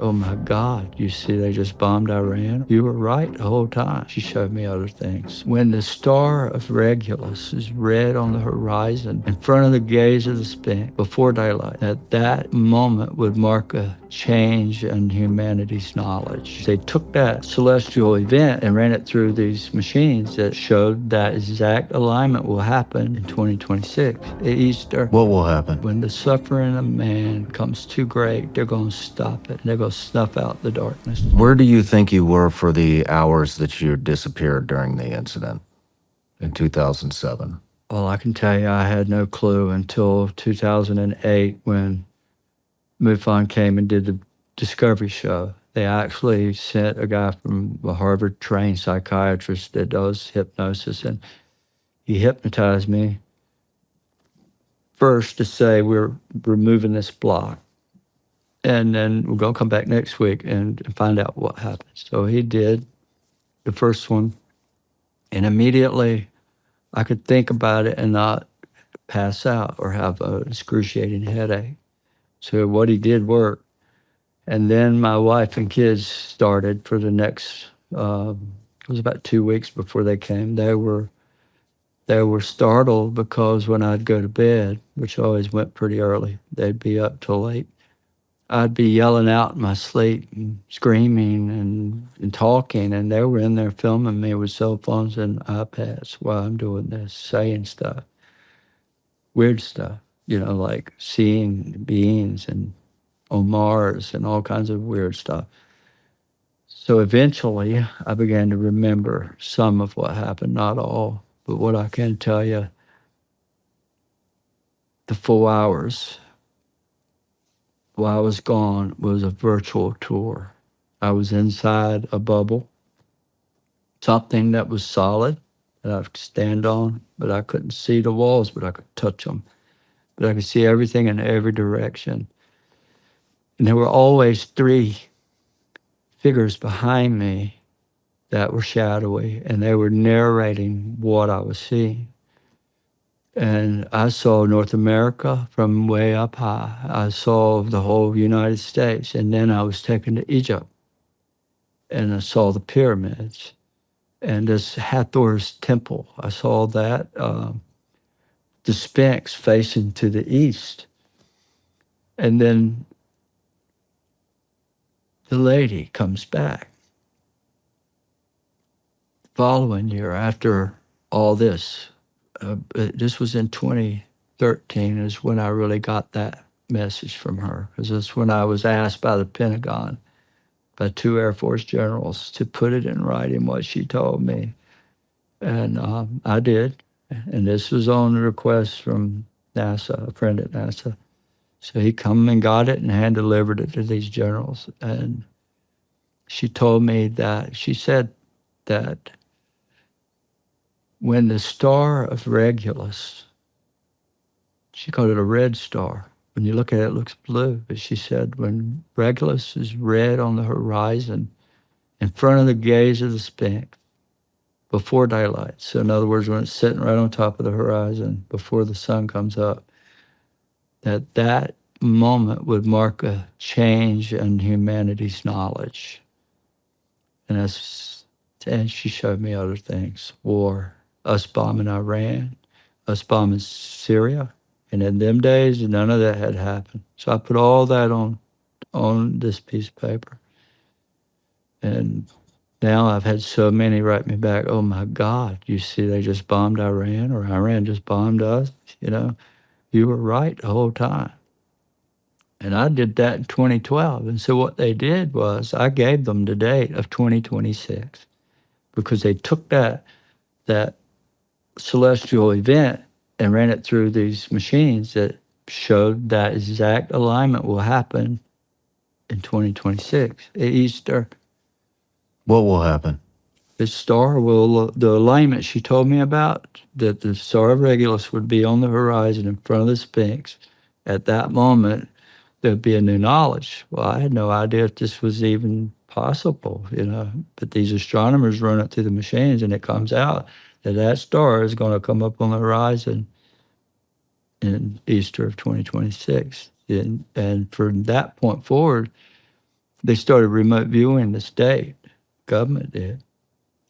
Oh my God, you see, they just bombed Iran. You were right the whole time. She showed me other things. When the star of Regulus is red on the horizon in front of the gaze of the Sphinx before daylight, that moment would mark a change in humanity's knowledge. They took that celestial event and ran it through these machines that showed that exact alignment will happen in 2026 at Easter. What will happen? When the suffering of man comes too great, they're going to stop it. They're going to snuff out the darkness. Where do you think you were for the hours that you disappeared during the incident in 2007? Well, I can tell you I had no clue until 2008 when MUFON came and did the Discovery Show. They actually sent a guy from a Harvard-trained psychiatrist that does hypnosis, and he hypnotized me first to say we're removing this block. And then we're going to come back next week and find out what happened. So he did the first one. And immediately I could think about it and not pass out or have an excruciating headache. So what he did worked. And then my wife and kids started for the next, it was about 2 weeks before they came. They were startled because when I'd go to bed, which I always went pretty early, they'd be up till late. I'd be yelling out in my sleep and screaming and talking, and they were in there filming me with cell phones and iPads while I'm doing this, saying stuff, weird stuff, like seeing beings and on Mars and all kinds of weird stuff. So eventually I began to remember some of what happened, not all, but what I can tell you, the 4 hours while I was gone was a virtual tour. I was inside a bubble, something that was solid that I could stand on, but I couldn't see the walls, but I could touch them. But I could see everything in every direction. And there were always 3 figures behind me that were shadowy, and they were narrating what I was seeing. And I saw North America from way up high. I saw the whole United States. And then I was taken to Egypt. And I saw the pyramids. And this Hathor's temple. I saw that. The Sphinx facing to the east. And then the lady comes back. The following year, after all this, this was in 2013 is when I really got that message from her, because that's when I was asked by the Pentagon, by 2 Air Force generals, to put it in writing what she told me. And I did. And this was on the request from NASA, a friend at NASA. So he come and got it and hand-delivered it to these generals. And she told me that, she said that when the star of Regulus, she called it a red star. When you look at it, it looks blue. But she said when Regulus is red on the horizon in front of the gaze of the Sphinx before daylight. So in other words, when it's sitting right on top of the horizon before the sun comes up, that moment would mark a change in humanity's knowledge. And she showed me other things. War, us bombing Iran, us bombing Syria. And in them days, none of that had happened. So I put all that on this piece of paper. And now I've had so many write me back, oh my God, you see, they just bombed Iran, or Iran just bombed us. You were right the whole time. And I did that in 2012. And so what they did was I gave them the date of 2026 because they took that celestial event and ran it through these machines that showed that exact alignment will happen in 2026 at Easter. What will happen? The star will, the alignment she told me about, that the star of Regulus would be on the horizon in front of the Sphinx. At that moment, there'd be a new knowledge. Well, I had no idea if this was even possible, but these astronomers run it through the machines and it comes out that star is going to come up on the horizon in Easter of 2026. And from that point forward, they started remote viewing the state. Government did.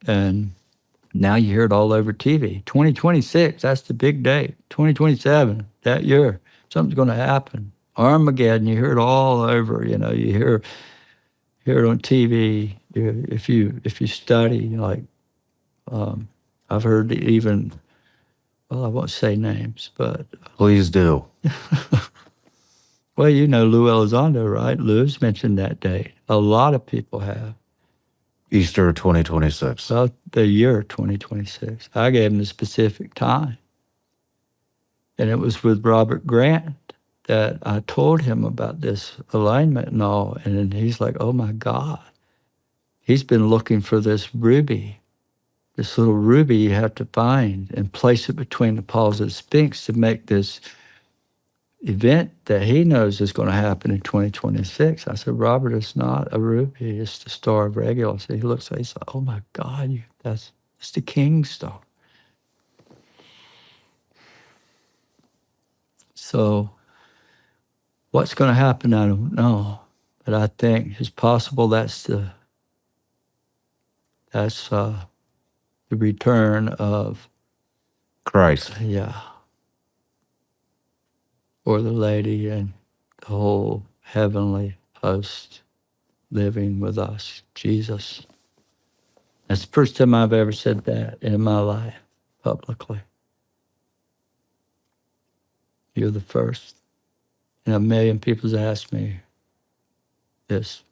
And now you hear it all over TV. 2026, that's the big date. 2027, that year, something's going to happen. Armageddon, you hear it all over. You know, you hear it on TV. If you study, like I've heard even, well, I won't say names, but Please do. well, you know Lou Elizondo, right? Lou's mentioned that date. A lot of people have. Easter 2026. Well, the year 2026. I gave him the specific time. And it was with Robert Grant that I told him about this alignment and all. And then he's like, oh my God. He's been looking for this ruby, this little ruby you have to find and place it between the paws of the Sphinx to make this event that he knows is going to happen in 2026. I said, Robert, it's not a ruby, it's the star of Regulus. He looks at it, he's like, oh my God, that's the king star. So what's going to happen, I don't know. But I think it's possible that's the return of Christ. Yeah. Or the lady and the whole heavenly host living with us, Jesus. That's the first time I've ever said that in my life publicly. You're the first. And a million people's asked me this.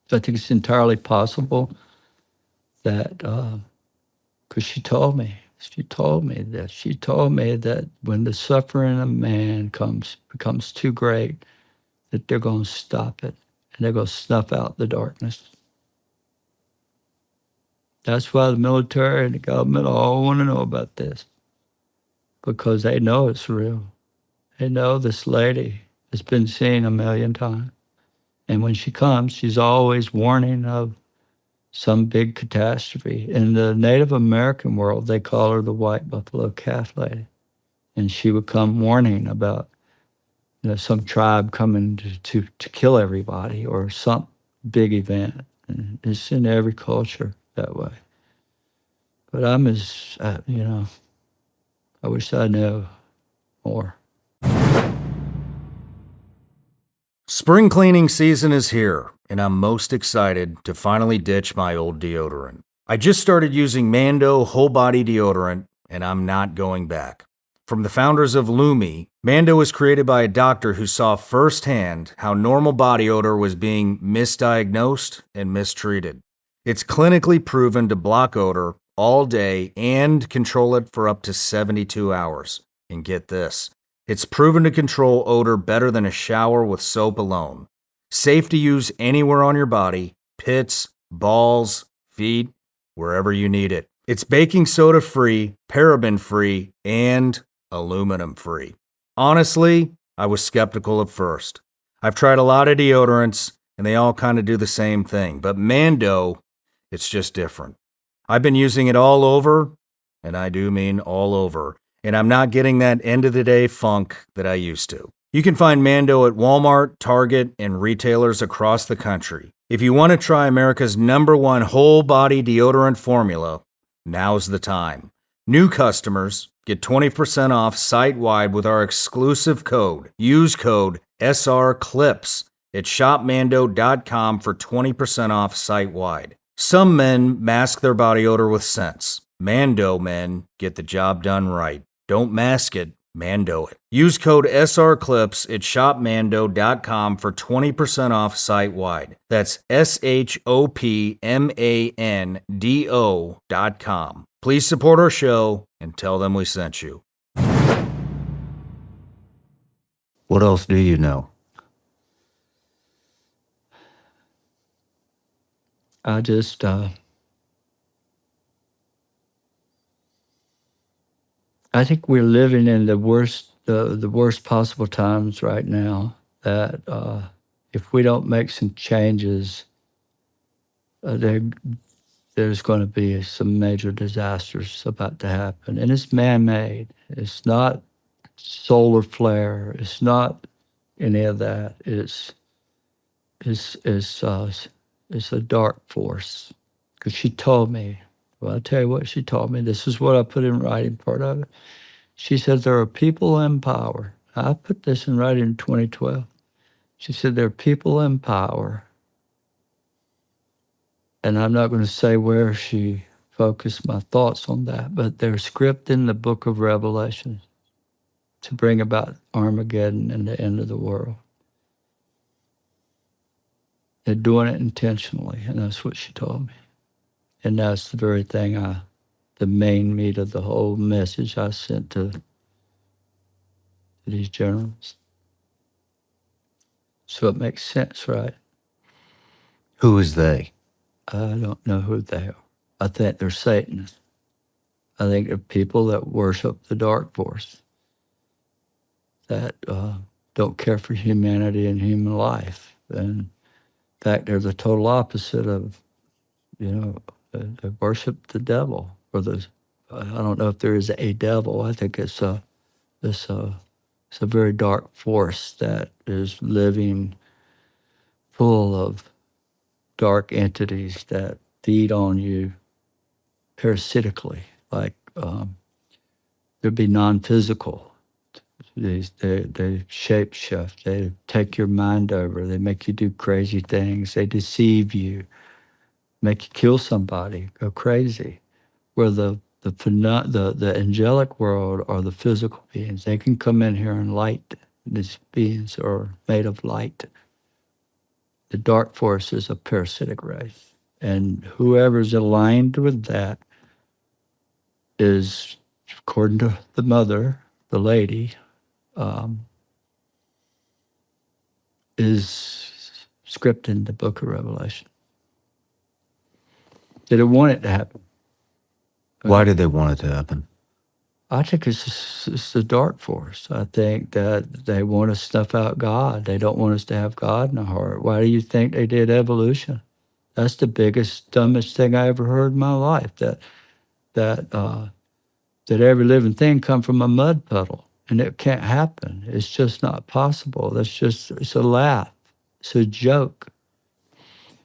So I think it's entirely possible that, because she told me that when the suffering of man becomes too great, that they're going to stop it and they're going to snuff out the darkness. That's why the military and the government all want to know about this, because they know it's real. They know this lady has been seen a million times. And when she comes, she's always warning of some big catastrophe. In the Native American world, they call her the White Buffalo Calf Lady. And she would come warning about some tribe coming to kill everybody or some big event. And it's in every culture that way. But I'm I wish I knew more. Spring cleaning season is here, and I'm most excited to finally ditch my old deodorant. I just started using Mando whole body deodorant, and I'm not going back. From the founders of Lumi, Mando was created by a doctor who saw firsthand how normal body odor was being misdiagnosed and mistreated. It's clinically proven to block odor all day and control it for up to 72 hours. And get this, it's proven to control odor better than a shower with soap alone. Safe to use anywhere on your body, pits, balls, feet, wherever you need it. It's baking soda free, paraben free, and aluminum free. Honestly, I was skeptical at first. I've tried a lot of deodorants, and they all kind of do the same thing. But Mando, it's just different. I've been using it all over, and I do mean all over, and I'm not getting that end-of-the-day funk that I used to. You can find Mando at Walmart, Target, and retailers across the country. If you want to try America's #1 whole-body deodorant formula, now's the time. New customers get 20% off site-wide with our exclusive code. Use code SRCLIPS at shopmando.com for 20% off site-wide. Some men mask their body odor with scents. Mando men get the job done right. Don't mask it, Mando it. Use code SRCLIPS at shopmando.com for 20% off site-wide. That's SHOPMANDO.com. Please support our show and tell them we sent you. What else do you know? I just, I think we're living in the worst possible times right now. That if we don't make some changes, there's going to be some major disasters about to happen, and it's man-made. It's not solar flare. It's not any of that. It's is a dark force. Because she told me, well, I'll tell you what she told me. This is what I put in writing, part of it. She said, there are people in power. I put this in writing in 2012. She said, there are people in power. And I'm not going to say where she focused my thoughts on that, but there's script in the book of Revelation to bring about Armageddon and the end of the world. They're doing it intentionally, and that's what she told me. And that's the very thing the main meat of the whole message I sent to these generals. So it makes sense, right? Who is they? I don't know who they are. I think they're Satanists. I think they're people that worship the dark force, that don't care for humanity and human life. And in fact, they're the total opposite of, they worship the devil. Or I don't know if there is a devil. I think it's a very dark force that is living full of dark entities that feed on you parasitically, like they'd be non-physical. They shape shift. They take your mind over. They make you do crazy things. They deceive you, make you kill somebody, go crazy. Where the angelic world are the physical beings. They can come in here and light. These beings are made of light. The dark force is a parasitic race. And whoever's aligned with that is, according to the mother, the lady, is script in the book of Revelation. They didn't want it to happen. Why did they want it to happen? I think it's the dark force. I think that they want to snuff out God. They don't want us to have God in our heart. Why do you think they did evolution? That's the biggest, dumbest thing I ever heard in my life, that every living thing come from a mud puddle. And it can't happen. It's just not possible. It's a laugh. It's a joke.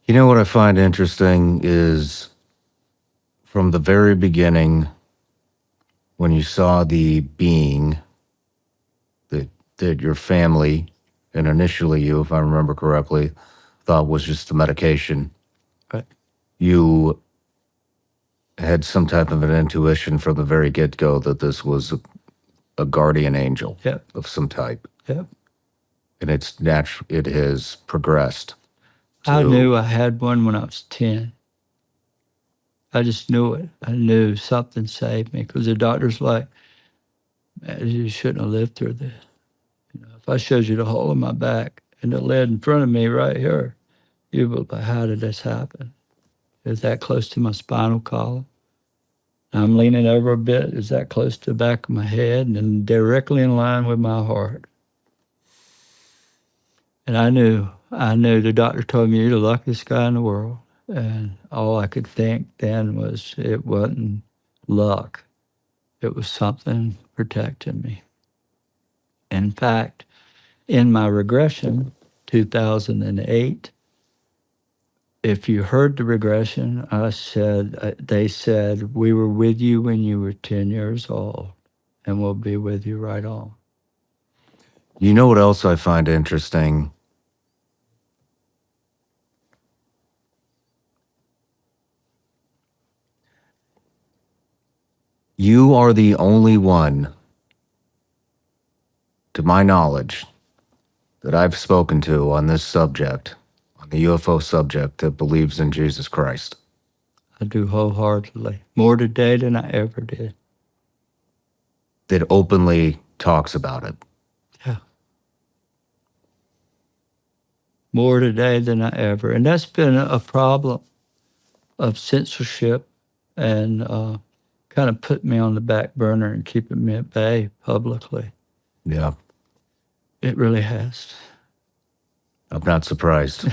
You know what I find interesting is from the very beginning, when you saw the being that your family, and initially you, if I remember correctly, thought was just the medication, Right. you had some type of an intuition from the very get-go that this was a guardian angel Yep. of some type. Yep. And it has progressed. I knew I had one when I was 10. I just knew it. I knew something saved me because the doctor's like, man, you shouldn't have lived through this. If I showed you the hole in my back and the lead in front of me right here, you'd be like, how did this happen? Is that close to my spinal column? I'm leaning over a bit. Is that close to the back of my head and directly in line with my heart? And I knew the doctor told me, you're the luckiest guy in the world. And all I could think then was it wasn't luck. It was something protecting me. In fact, in my regression, 2008, if you heard the regression, they said, we were with you when you were 10 years old, and we'll be with you right on. You know what else I find interesting? You are the only one, to my knowledge, that I've spoken to on this subject, on the UFO subject, that believes in Jesus Christ. I do wholeheartedly. More today than I ever did. That openly talks about it. Yeah. More today than I ever. And that's been a problem of censorship and kind of put me on the back burner and keeping me at bay publicly. Yeah. It really has. I'm not surprised.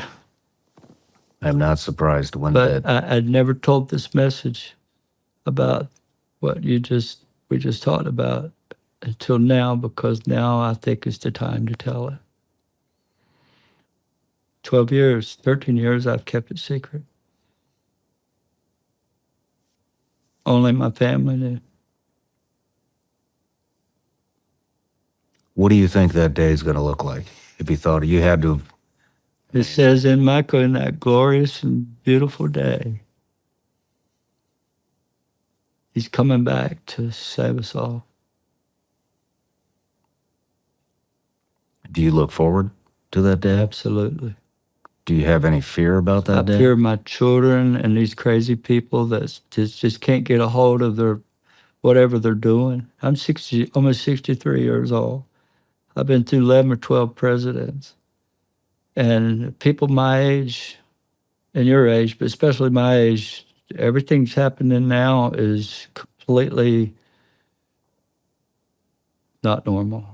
I'm not surprised one But bit. I'd never told this message about what we just talked about until now, because now I think it's the time to tell it. 12 years, 13 years, I've kept it secret. Only my family knew. What do you think that day is going to look like? If you thought you had to, It says in Micah, in that glorious and beautiful day, he's coming back to save us all. do you look forward to that day? Absolutely. Do you have any fear about that I day? fear my children and these crazy people that just can't get a hold of their whatever they're doing. I'm 60, almost 63 years old. I've been through 11 or 12 presidents. And people my age and your age, but especially my age, everything's happening now is completely not normal.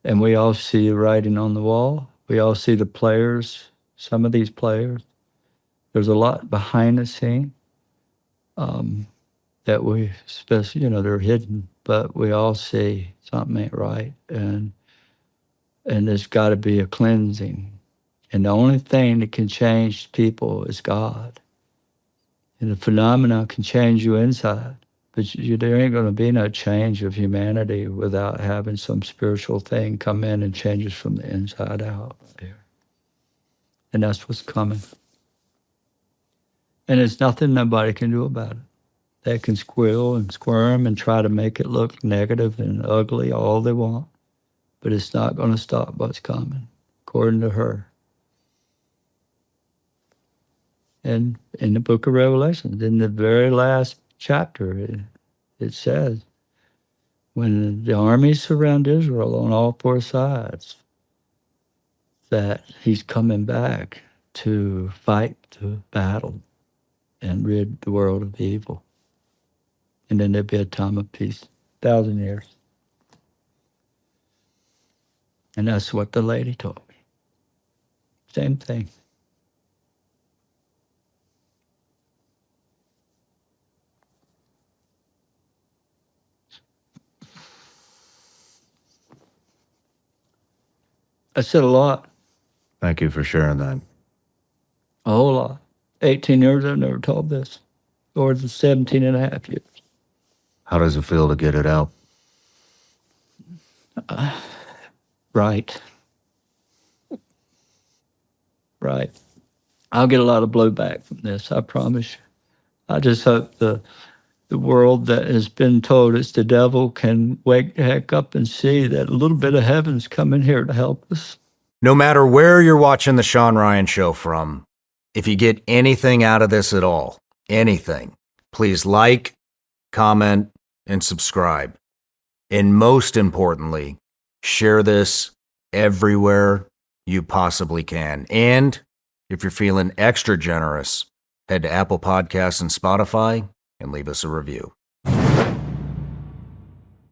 And we all see the writing on the wall. We all see the players, some of these players. There's a lot behind the scene that we, especially, they're hidden, but we all see something ain't right. And there's got to be a cleansing. And the only thing that can change people is God. And the phenomenon can change you inside. But there ain't going to be no change of humanity without having some spiritual thing come in and change us from the inside out there. And that's what's coming. And there's nothing nobody can do about it. They can squeal and squirm and try to make it look negative and ugly all they want. But it's not going to stop what's coming, according to her. And in the book of Revelation, in the very last chapter, it says, when the armies surround Israel on all four sides, that he's coming back to fight the battle and rid the world of evil. And then there'll be a time of peace, 1,000 years. And that's what the lady told me. Same thing. I said a lot, Thank you for sharing that. a whole lot. 18 years, I've never told this, or the 17 and a half years. How does it feel to get it out? Right. Right. I'll get a lot of blowback from this, I promise you. I just hope the world that has been told it's the devil can wake the heck up and see that a little bit of heaven's coming here to help us. No matter where you're watching the Shawn Ryan Show from, if you get anything out of this at all, anything, please like, comment, and subscribe. And most importantly, share this everywhere you possibly can. And if you're feeling extra generous, head to Apple Podcasts and Spotify and leave us a review.